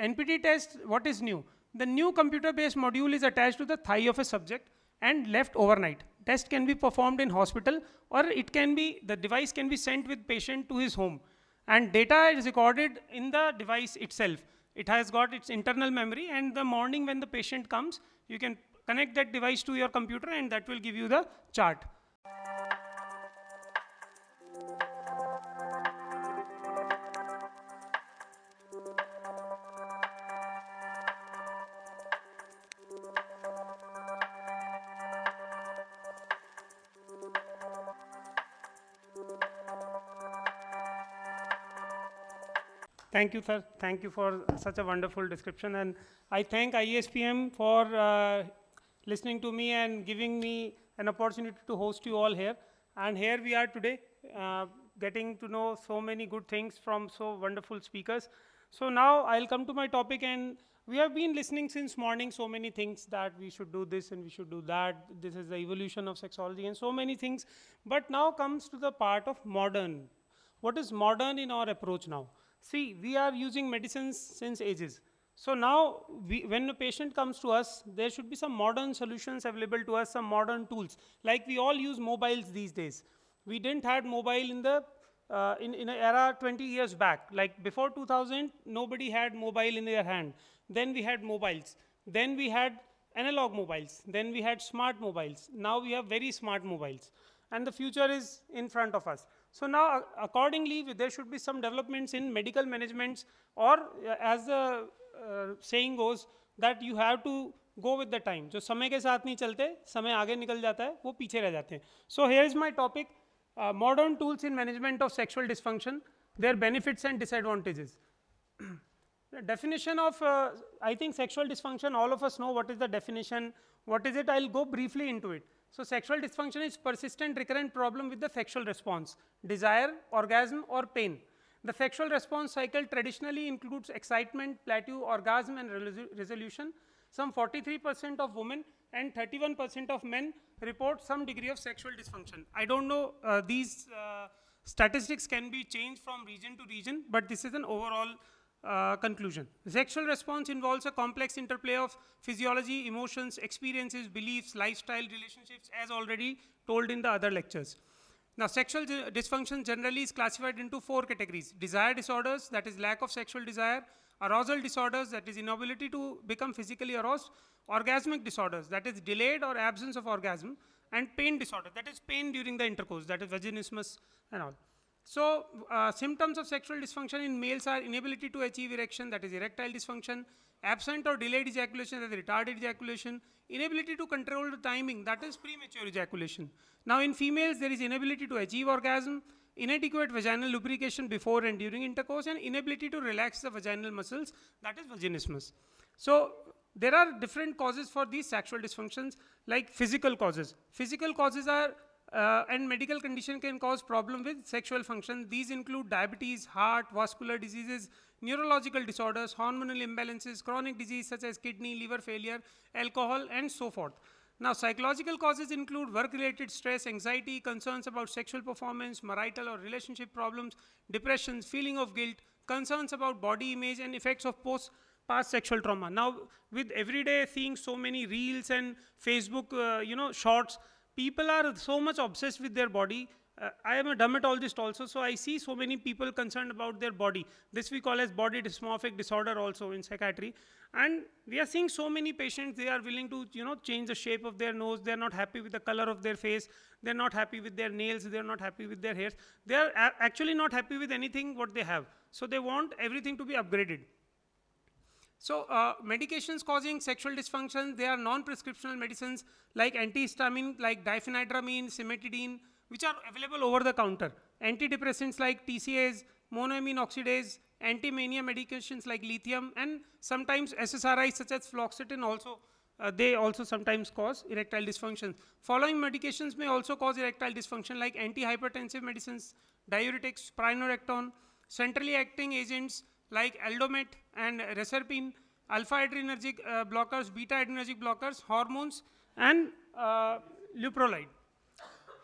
NPT test, what is new? The new computer-based module is attached to the thigh of a subject and left overnight. Test can be performed in hospital, or it can be, the device can be sent with patient to his home. And data is recorded in the device itself. It has got its internal memory, and the morning when the patient comes, you can connect that device to your computer and that will give you the chart. Thank you, sir. Thank you for such a wonderful description. And I thank IASPM for listening to me and giving me an opportunity to host you all here. And here we are today, getting to know so many good things from so wonderful speakers. So now I'll come to my topic, and we have been listening since morning so many things that we should do this and we should do that. This is the evolution of sexology and so many things. But now comes to the part of modern. What is modern in our approach now? See, we are using medicines since ages. So now, when a patient comes to us, there should be some modern solutions available to us, some modern tools. Like we all use mobiles these days. We didn't have mobile in the in an era 20 years back. Like before 2000, nobody had mobile in their hand. Then we had mobiles. Then we had analog mobiles. Then we had smart mobiles. Now we have very smart mobiles. And the future is in front of us. So now, accordingly, there should be some developments in medical management, or as the saying goes, that you have to go with the time. जो समय के साथ नहीं चलते, समय आगे निकल जाता है, वो पीछे रह जाते हैं. So here is my topic: modern tools in management of sexual dysfunction, their benefits and disadvantages. The definition of, I think, sexual dysfunction, all of us know what is the definition. What is it? I'll go briefly into it. So sexual dysfunction is persistent recurrent problem with the sexual response, desire, orgasm or pain. The sexual response cycle traditionally includes excitement, plateau, orgasm and resolution. Some 43% of women and 31% of men report some degree of sexual dysfunction. I don't know, these statistics can be changed from region to region, but this is an overall conclusion. The sexual response involves a complex interplay of physiology, emotions, experiences, beliefs, lifestyle, relationships, as already told in the other lectures. Now, sexual dysfunction generally is classified into 4 categories: desire disorders, that is lack of sexual desire; arousal disorders, that is inability to become physically aroused; orgasmic disorders, that is delayed or absence of orgasm; and pain disorder, that is pain during the intercourse, that is vaginismus and all. So, symptoms of sexual dysfunction in males are inability to achieve erection, that is erectile dysfunction; absent or delayed ejaculation, that is retarded ejaculation; inability to control the timing, that is premature ejaculation. Now, in females, there is inability to achieve orgasm, inadequate vaginal lubrication before and during intercourse, and inability to relax the vaginal muscles, that is vaginismus. So, there are different causes for these sexual dysfunctions, like physical causes. Physical causes are and medical condition can cause problem with sexual function. These include diabetes, heart, vascular diseases, neurological disorders, hormonal imbalances, chronic disease such as kidney, liver failure, alcohol, and so forth. Now, psychological causes include work-related stress, anxiety, concerns about sexual performance, marital or relationship problems, depressions, feeling of guilt, concerns about body image, and effects of past sexual trauma. Now, with every day seeing so many reels and Facebook, shorts, people are so much obsessed with their body. I am a dermatologist also, so I see so many people concerned about their body. This we call as body dysmorphic disorder also in psychiatry. And we are seeing so many patients, they are willing to change the shape of their nose. They are not happy with the color of their face. They are not happy with their nails. They are not happy with their hairs. They are actually not happy with anything what they have. So they want everything to be upgraded. So, medications causing sexual dysfunction, they are non-prescriptional medicines like antihistamine, like diphenhydramine, cimetidine, which are available over the counter. Antidepressants like TCAs, monoamine oxidase, anti-mania medications like lithium, and sometimes SSRIs such as fluoxetine also, they also sometimes cause erectile dysfunction. Following medications may also cause erectile dysfunction like antihypertensive medicines, diuretics, spironolactone, centrally acting agents like aldomate and reserpine, alpha adrenergic blockers, beta adrenergic blockers, hormones, and leuprolide.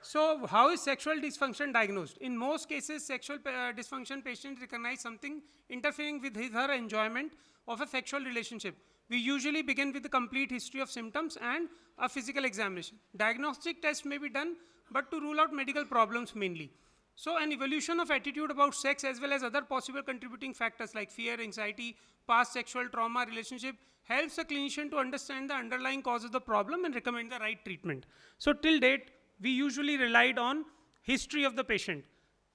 So how is sexual dysfunction diagnosed? In most cases, sexual dysfunction patients recognize something interfering with his or her enjoyment of a sexual relationship. We usually begin with a complete history of symptoms and a physical examination. Diagnostic tests may be done, but to rule out medical problems mainly. So an evolution of attitude about sex as well as other possible contributing factors like fear, anxiety, past sexual trauma, relationship helps a clinician to understand the underlying cause of the problem and recommend the right treatment. So till date, we usually relied on history of the patient.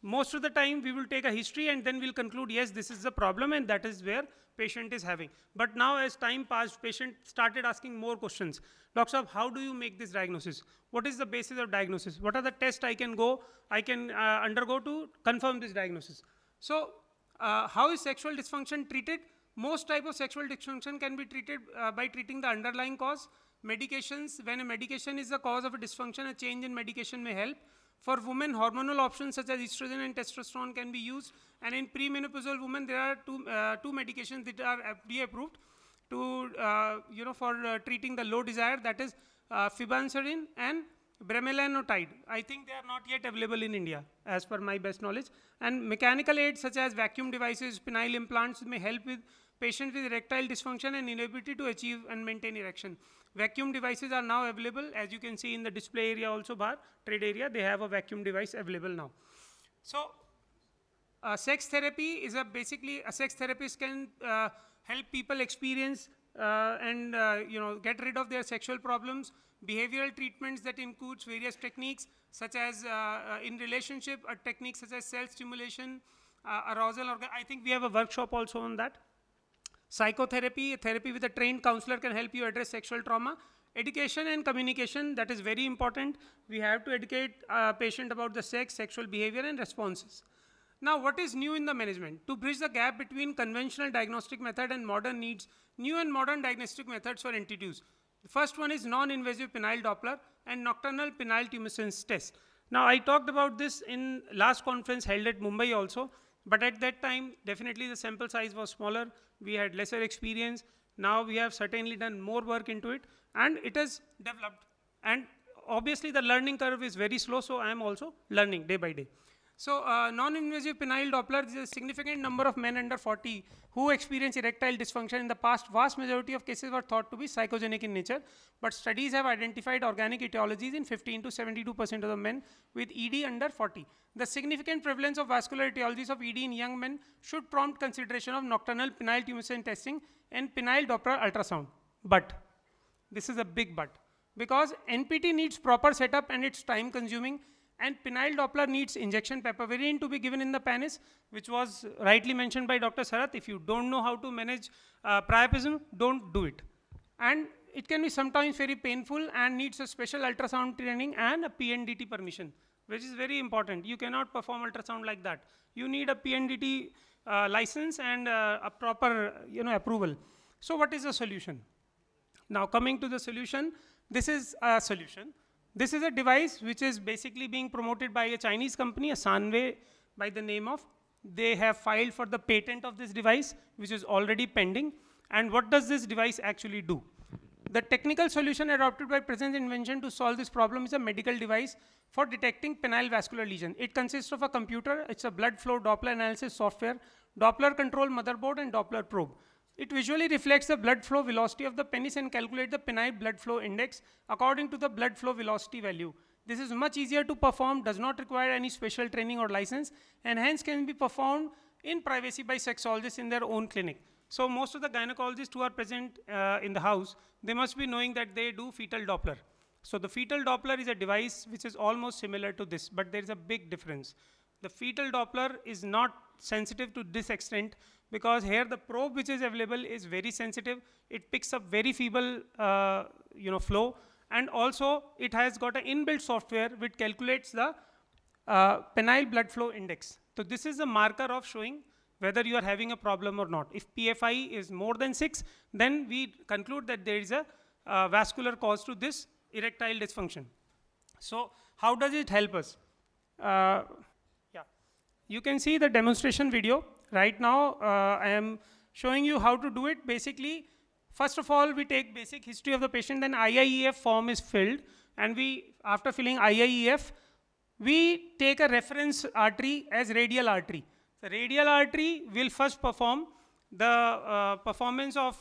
Most of the time we will take a history and then we'll conclude, yes, this is the problem and that is where patient is having. But now as time passed, patient started asking more questions. Doctor Saab, how do you make this diagnosis? What is the basis of diagnosis? What are the tests I can undergo to confirm this diagnosis? So how is sexual dysfunction treated? Most type of sexual dysfunction can be treated by treating the underlying cause. Medications, when a medication is the cause of a dysfunction, a change in medication may help. For women, hormonal options such as estrogen and testosterone can be used. And in premenopausal women, there are two medications that are FDA approved to, for treating the low desire, that is fibanserin and bremelanotide. I think they are not yet available in India, as per my best knowledge. And mechanical aids such as vacuum devices, penile implants may help with patients with erectile dysfunction and inability to achieve and maintain erection. Vacuum devices are now available, as you can see in the display area also, trade area, they have a vacuum device available now. So sex therapy is basically a sex therapist can help people experience and get rid of their sexual problems. Behavioral treatments that includes various techniques such as in relationship, a technique such as self-stimulation, arousal. I think we have a workshop also on that. Psychotherapy, therapy with a trained counselor can help you address sexual trauma. Education and communication, that is very important. We have to educate patient about the sex, sexual behavior and responses. Now, what is new in the management? To bridge the gap between conventional diagnostic method and modern needs, new and modern diagnostic methods were introduced. The first one is non-invasive penile Doppler and nocturnal penile tumescence test. Now, I talked about this in last conference held at Mumbai also, but at that time, definitely the sample size was smaller. We had lesser experience. Now we have certainly done more work into it and it has developed. And obviously the learning curve is very slow, so I am also learning day by day. So non-invasive penile Doppler is a significant number of men under 40 who experience erectile dysfunction. In the past, vast majority of cases were thought to be psychogenic in nature, but studies have identified organic etiologies in 15 to 72% of the men with ED under 40. The significant prevalence of vascular etiologies of ED in young men should prompt consideration of nocturnal penile tumescence testing and penile Doppler ultrasound. But, this is a big but, because NPT needs proper setup and it's time consuming, and penile Doppler needs injection papaverine to be given in the penis, which was rightly mentioned by Dr. Sarath. If you don't know how to manage priapism, don't do it. And it can be sometimes very painful and needs a special ultrasound training and a PNDT permission, which is very important. You cannot perform ultrasound like that. You need a PNDT license and a proper approval. So what is the solution? Now coming to the solution, this is a solution. This is a device which is basically being promoted by a Chinese company, a Sanwei by the name of. They have filed for the patent of this device, which is already pending. And what does this device actually do? The technical solution adopted by present invention to solve this problem is a medical device for detecting penile vascular lesion. It consists of a computer, it's a blood flow Doppler analysis software, Doppler control motherboard and Doppler probe. It visually reflects the blood flow velocity of the penis and calculates the penile blood flow index according to the blood flow velocity value. This is much easier to perform, does not require any special training or license, and hence can be performed in privacy by sexologists in their own clinic. So most of the gynecologists who are present in the house, they must be knowing that they do fetal Doppler. So the fetal Doppler is a device which is almost similar to this, but there is a big difference. The fetal Doppler is not sensitive to this extent, because here the probe which is available is very sensitive. It picks up very feeble flow, and also it has got an inbuilt software which calculates the penile blood flow index. So this is a marker of showing whether you are having a problem or not. If PFI is more than 6, then we conclude that there is a vascular cause to this erectile dysfunction. So how does it help us? You can see the demonstration video. Right now, I am showing you how to do it. Basically, first of all, we take basic history of the patient, then IIEF form is filled, and we, after filling IIEF, we take a reference artery as radial artery. The radial artery will first perform the performance of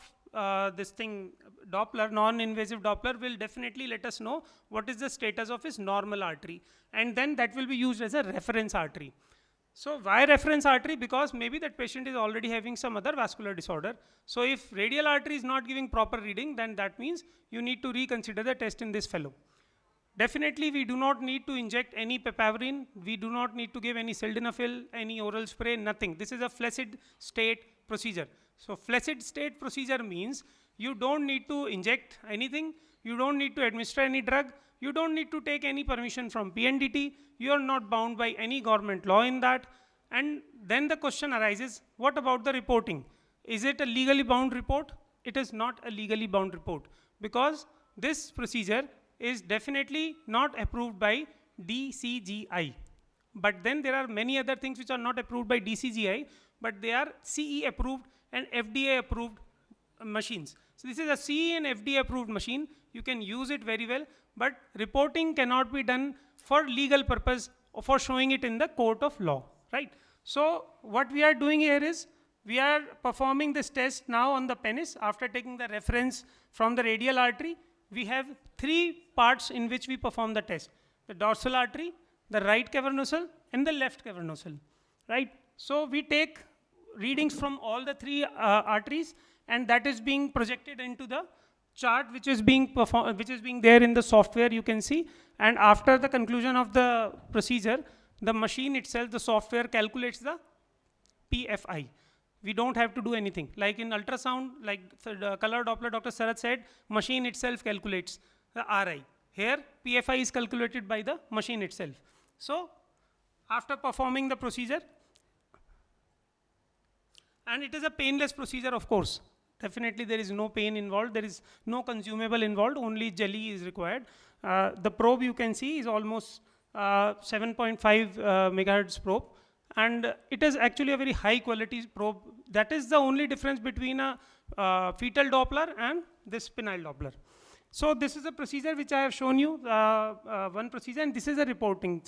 this thing, Doppler, non-invasive Doppler will definitely let us know what is the status of his normal artery. And then that will be used as a reference artery. So why reference artery? Because maybe that patient is already having some other vascular disorder. So if radial artery is not giving proper reading, then that means you need to reconsider the test in this fellow. Definitely, we do not need to inject any piperine. We do not need to give any sildenafil, any oral spray, nothing. This is a flaccid state procedure. So flaccid state procedure means you don't need to inject anything. You don't need to administer any drug. You don't need to take any permission from PNDT. You are not bound by any government law in that. And then the question arises, what about the reporting? Is it a legally bound report? It is not a legally bound report, because this procedure is definitely not approved by DCGI. But then there are many other things which are not approved by DCGI, but they are CE approved and FDA approved machines. So this is a CE and FDA approved machine. You can use it very well, but reporting cannot be done for legal purpose or for showing it in the court of law, right? So what we are doing here is, we are performing this test now on the penis after taking the reference from the radial artery. We have 3 parts in which we perform the test: the dorsal artery, the right cavernosal, and the left cavernosal, right? So we take readings from all the 3 arteries, and that is being projected into the chart which is being performed, which is being there in the software, you can see. And after the conclusion of the procedure, the machine itself, the software, calculates the PFI. We don't have to do anything. Like in ultrasound, like the color Doppler, Dr. Sarath said, machine itself calculates the RI. Here, PFI is calculated by the machine itself. So, after performing the procedure, and it is a painless procedure, of course. Definitely there is no pain involved, there is no consumable involved, only jelly is required. The probe you can see is almost 7.5 megahertz probe. And it is actually a very high quality probe. That is the only difference between a fetal Doppler and this penile Doppler. So this is a procedure which I have shown you, one procedure, and this is a reporting.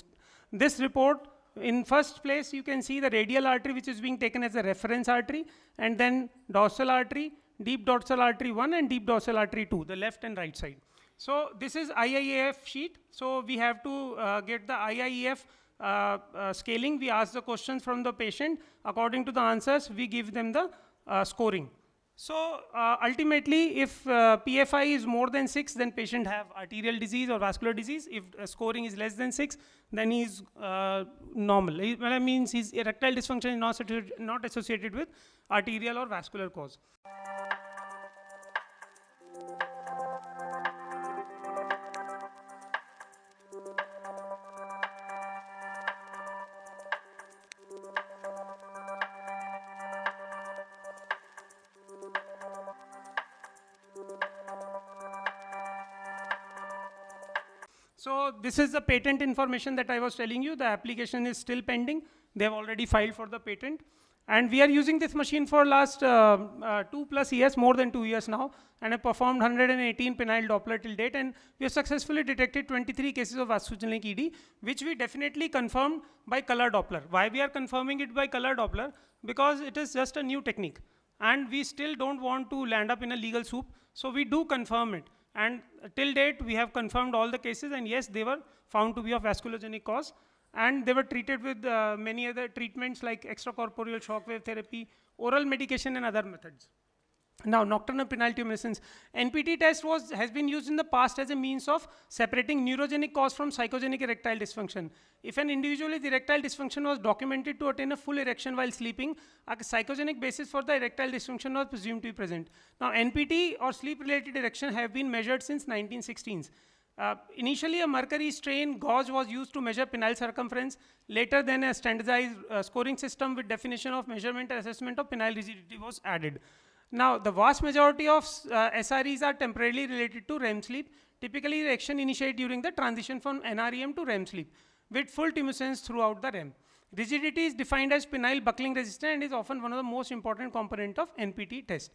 This report, in first place, you can see the radial artery which is being taken as a reference artery, and then dorsal artery, deep dorsal artery 1 and deep dorsal artery 2, the left and right side. So this is IIAF sheet. So we have to get the IIAF scaling. We ask the questions from the patient. According to the answers, we give them the scoring. So ultimately, if PFI is more than 6, then patient have arterial disease or vascular disease. If scoring is less than 6, then he is normal. That means his erectile dysfunction is not associated with arterial or vascular cause. So this is the patent information that I was telling you. The application is still pending. They have already filed for the patent. And we are using this machine for last 2+ years, more than 2 years now, and have performed 118 penile Doppler till date. And we have successfully detected 23 cases of vasogenic ED, which we definitely confirmed by color Doppler. Why we are confirming it by color Doppler? Because it is just a new technique. And we still don't want to land up in a legal soup. So we do confirm it. And till date, we have confirmed all the cases, and yes, they were found to be of vasculogenic cause. And they were treated with many other treatments like extracorporeal shockwave therapy, oral medication, and other methods. Now, nocturnal penile NPT test has been used in the past as a means of separating neurogenic cause from psychogenic erectile dysfunction. If an individual with erectile dysfunction was documented to attain a full erection while sleeping, a psychogenic basis for the erectile dysfunction was presumed to be present. Now, NPT or sleep-related erection have been measured since 1916s. Initially, a mercury strain gauge was used to measure penile circumference. Later, then a standardized scoring system with definition of measurement and assessment of penile rigidity was added. Now, the vast majority of SREs are temporarily related to REM sleep. Typically, erection initiates during the transition from NREM to REM sleep, with full tumescence throughout the REM. Rigidity is defined as penile buckling resistance and is often one of the most important components of NPT test.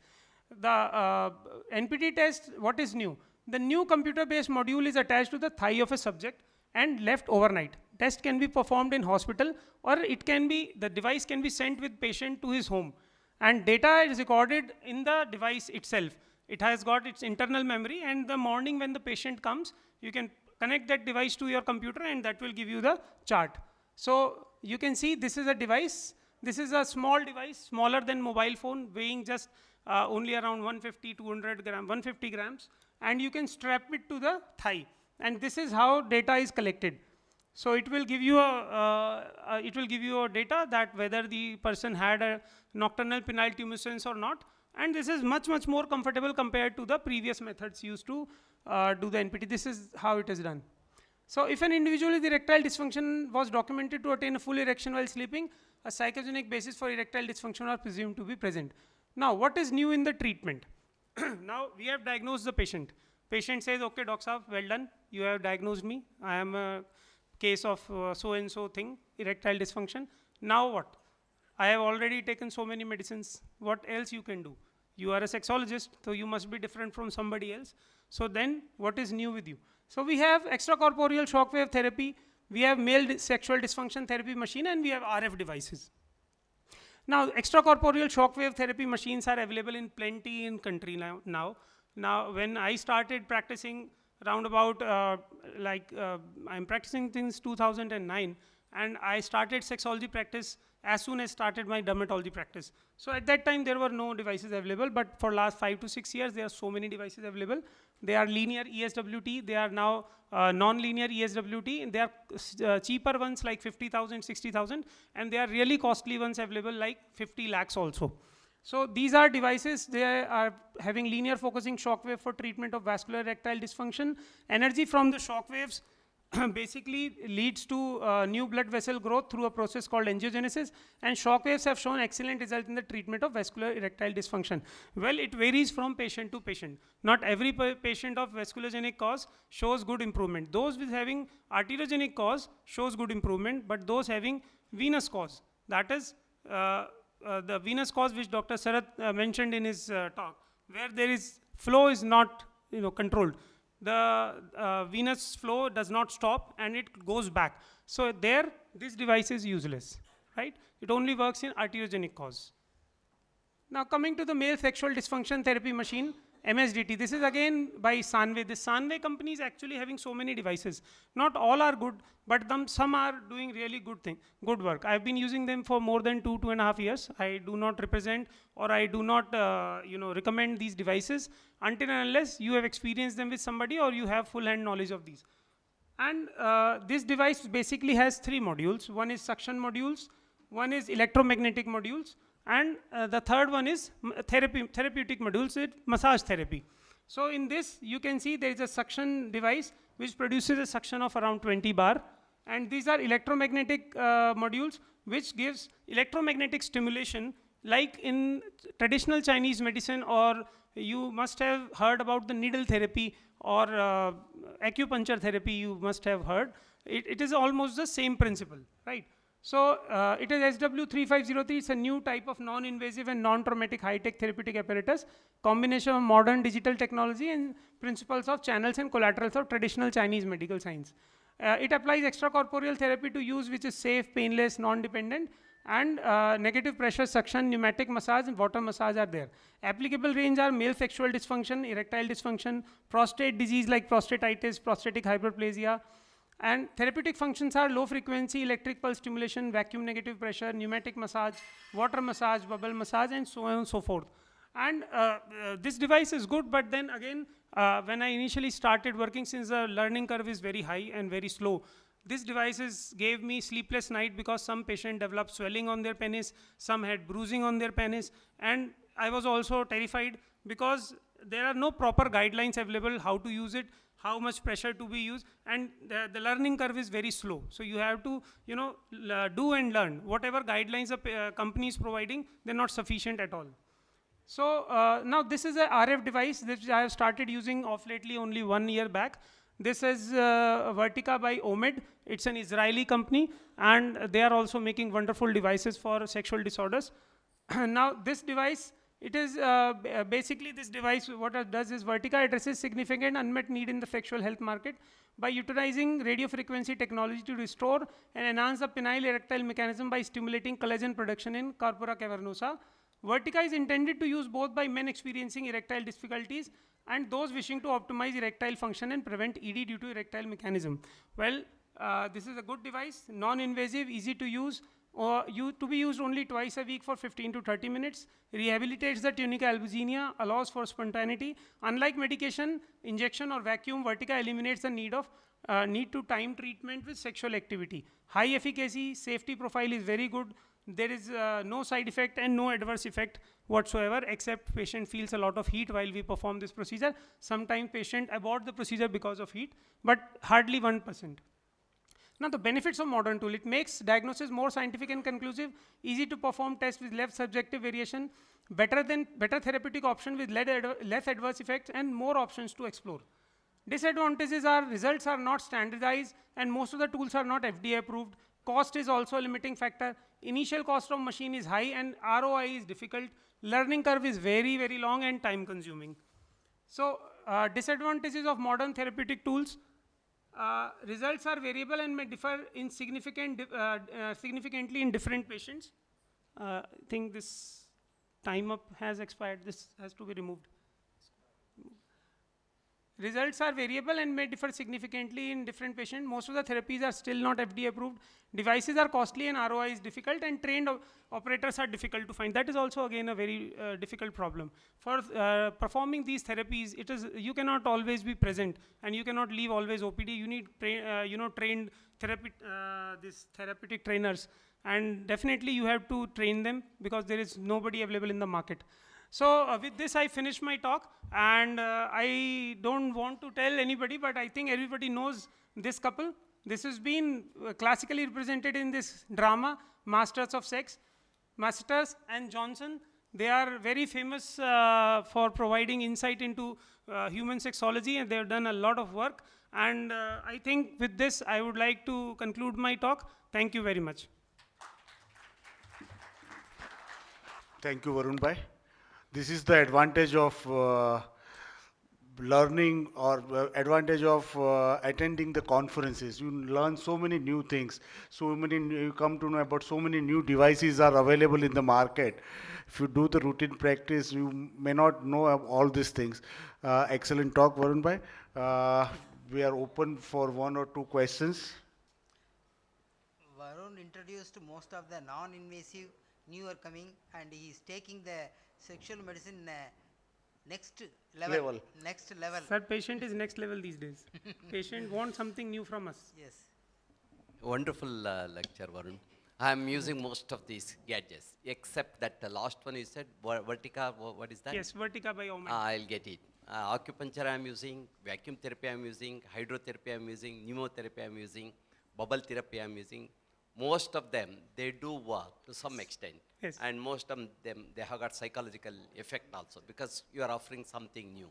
The NPT test, what is new? The new computer-based module is attached to the thigh of a subject, and left overnight. Test can be performed in hospital, or the device can be sent with patient to his home. And data is recorded in the device itself. It has got its internal memory, and the morning when the patient comes, you can connect that device to your computer, and that will give you the chart. So you can see this is a device. This is a small device, smaller than mobile phone, weighing just only around 150, 200 grams, 150 grams. And you can strap it to the thigh. And this is how data is collected. So it will give you a data that whether the person had a nocturnal penile tumescence or not. And this is much, much more comfortable compared to the previous methods used to do the NPT. This is how it is done. So if an individual with erectile dysfunction was documented to attain a full erection while sleeping, a psychogenic basis for erectile dysfunction are presumed to be present. Now, what is new in the treatment? Now, we have diagnosed the patient. Patient says, okay, Doc Saab, well done. You have diagnosed me. I am a case of so-and-so thing, erectile dysfunction. Now what? I have already taken so many medicines. What else you can do? You are a sexologist, so you must be different from somebody else. So then, what is new with you? So we have extracorporeal shockwave therapy, we have male sexual dysfunction therapy machine, and we have RF devices. Now, extracorporeal shockwave therapy machines are available in plenty in country now. Now, when I started practicing around about, I'm practicing since 2009, and I started sexology practice as soon as started my dermatology practice. So at that time, there were no devices available, but for last 5 to 6 years, there are so many devices available. They are linear ESWT, they are now non-linear ESWT, and they are cheaper ones like 50,000, 60,000, and they are really costly ones available like 50 lakhs also. So these are devices, they are having linear focusing shockwave for treatment of vascular erectile dysfunction. Energy from the shockwaves basically leads to new blood vessel growth through a process called angiogenesis, and shockwaves have shown excellent result in the treatment of vascular erectile dysfunction. Well, it varies from patient to patient. Not every patient of vasculogenic cause shows good improvement. Those with having arteriogenic cause shows good improvement, but those having venous cause, that is the venous cause which Dr. Sarath mentioned in his talk, where there is flow is not controlled. The venous flow does not stop and it goes back. So there, this device is useless, right? It only works in arteriogenic cause. Now coming to the male sexual dysfunction therapy machine, MSDT. This is again by Sanway. This Sanway company is actually having so many devices. Not all are good, but some are doing really good work. I've been using them for more than 2.5 years. I do not represent or I do not recommend these devices until and unless you have experienced them with somebody or you have full hand knowledge of these. And this device basically has 3 modules. One is suction modules, one is electromagnetic modules, and the third one is therapeutic modules with massage therapy. So in this, you can see there is a suction device which produces a suction of around 20 bar. And these are electromagnetic modules which gives electromagnetic stimulation like in traditional Chinese medicine, or you must have heard about the needle therapy or acupuncture therapy you must have heard. It is almost the same principle, right? So it is SW3503, it's a new type of non-invasive and non-traumatic high-tech therapeutic apparatus, combination of modern digital technology and principles of channels and collaterals of traditional Chinese medical science. It applies extracorporeal therapy to use which is safe, painless, non-dependent, and negative pressure suction, pneumatic massage and water massage are there. Applicable range are male sexual dysfunction, erectile dysfunction, prostate disease like prostatitis, prostatic hyperplasia. And therapeutic functions are low frequency, electric pulse stimulation, vacuum negative pressure, pneumatic massage, water massage, bubble massage, and so on and so forth. And this device is good, but then again, when I initially started working, since the learning curve is very high and very slow, these devices gave me sleepless night because some patient developed swelling on their penis, some had bruising on their penis, and I was also terrified because there are no proper guidelines available how to use it, how much pressure to be used, and the learning curve is very slow. So you have to, do and learn. Whatever guidelines the company is providing, they're not sufficient at all. So now this is a RF device which I have started using off lately only 1 year back. This is Vertica by Omid. It's an Israeli company, and they are also making wonderful devices for sexual disorders. Now this device It is basically this device, what it does is Vertica addresses significant unmet need in the sexual health market by utilizing radio frequency technology to restore and enhance the penile erectile mechanism by stimulating collagen production in corpora cavernosa. Vertica is intended to use both by men experiencing erectile difficulties and those wishing to optimize erectile function and prevent ED due to erectile mechanism. Well, this is a good device, non-invasive, easy to use, or to be used only twice a week for 15 to 30 minutes, rehabilitates the tunica albuginea, allows for spontaneity. Unlike medication, injection or vacuum, Vertica eliminates the need to time treatment with sexual activity. High efficacy, safety profile is very good. There is no side effect and no adverse effect whatsoever, except patient feels a lot of heat while we perform this procedure. Sometimes patient abort the procedure because of heat, but hardly 1%. Now the benefits of modern tool, it makes diagnosis more scientific and conclusive, easy to perform tests with less subjective variation, better therapeutic option with less adverse effects and more options to explore. Disadvantages are results are not standardized and most of the tools are not FDA approved. Cost is also a limiting factor. Initial cost of machine is high and ROI is difficult. Learning curve is very, very long and time consuming. So disadvantages of modern therapeutic tools, results are variable and may differ in significantly in different patients. I think this time up has expired. This has to be removed. Results are variable and may differ significantly in different patients. Most of the therapies are still not FDA approved. Devices are costly and ROI is difficult, and trained operators are difficult to find. That is also again a very difficult problem. For performing these therapies, you cannot always be present and you cannot leave always OPD. You need trained therapeutic trainers, and definitely you have to train them because there is nobody available in the market. So with this I finish my talk, and I don't want to tell anybody, but I think everybody knows this couple. This has been classically represented in this drama, Masters of Sex. Masters and Johnson, they are very famous for providing insight into human sexology, and they have done a lot of work. And I think with this I would like to conclude my talk. Thank you very much. Thank you, Varun Bhai. This is the advantage of learning, or advantage of attending the conferences. You learn so many new things, you come to know about so many new devices are available in the market. If you do the routine practice, you may not know all these things. Excellent talk, Varun Bhai. We are open for one or two questions. Varun introduced most of the non-invasive newer coming, and he is taking the sexual medicine next level. Next level. Sir, patient is next level these days. Patient wants something new from us. Yes. Wonderful lecture, Varun. I'm using most of these gadgets, except that the last one you said, Vertica, what is that? Yes, Vertica by Oman. I'll get it. Acupuncture I'm using, vacuum therapy I'm using, hydrotherapy I'm using, pneumotherapy I'm using, bubble therapy I'm using. Most of them, they do work to some extent. Yes. And most of them, they have got psychological effect also, because you are offering something new.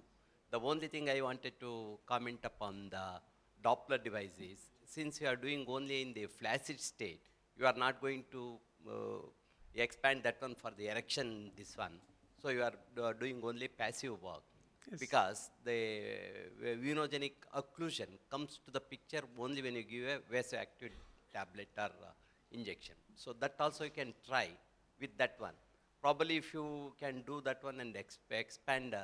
The only thing I wanted to comment upon the Doppler device is, since you are doing only in the flaccid state, you are not going to expand that one for the erection, this one. So you are doing only passive work. Yes. Because the venogenic occlusion comes to the picture only when you give a vasoactive tablet or injection. So that also you can try with that one. Probably if you can do that one and expand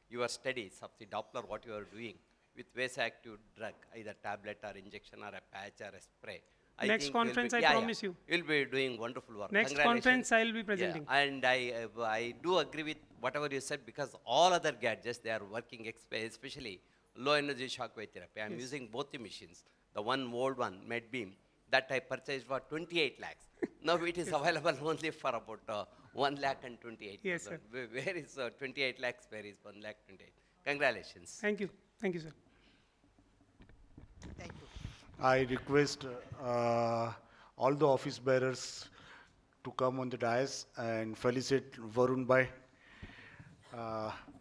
your studies of the Doppler, what you are doing with vasoactive drug, either tablet or injection or a patch or a spray. Next conference, I promise you. You'll be doing wonderful work. Next conference, I'll be presenting. Yeah. And I do agree with whatever you said, because all other gadgets, they are working, especially low energy shockwave therapy. I'm using both the machines. The one old one, MedBeam, that I purchased for 28 lakhs. Now it is available only for about 1 lakh and 28. Yes, sir. Where is 28 lakhs? Where is 1 lakh 28? Congratulations. Thank you. Thank you, sir. Thank you. I request all the office bearers to come on the dais and felicitate Varun Bhai,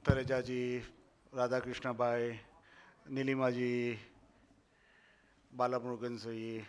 Tareja ji, Radha Krishna Bhai, Nilima ji, Bala Murugan ji,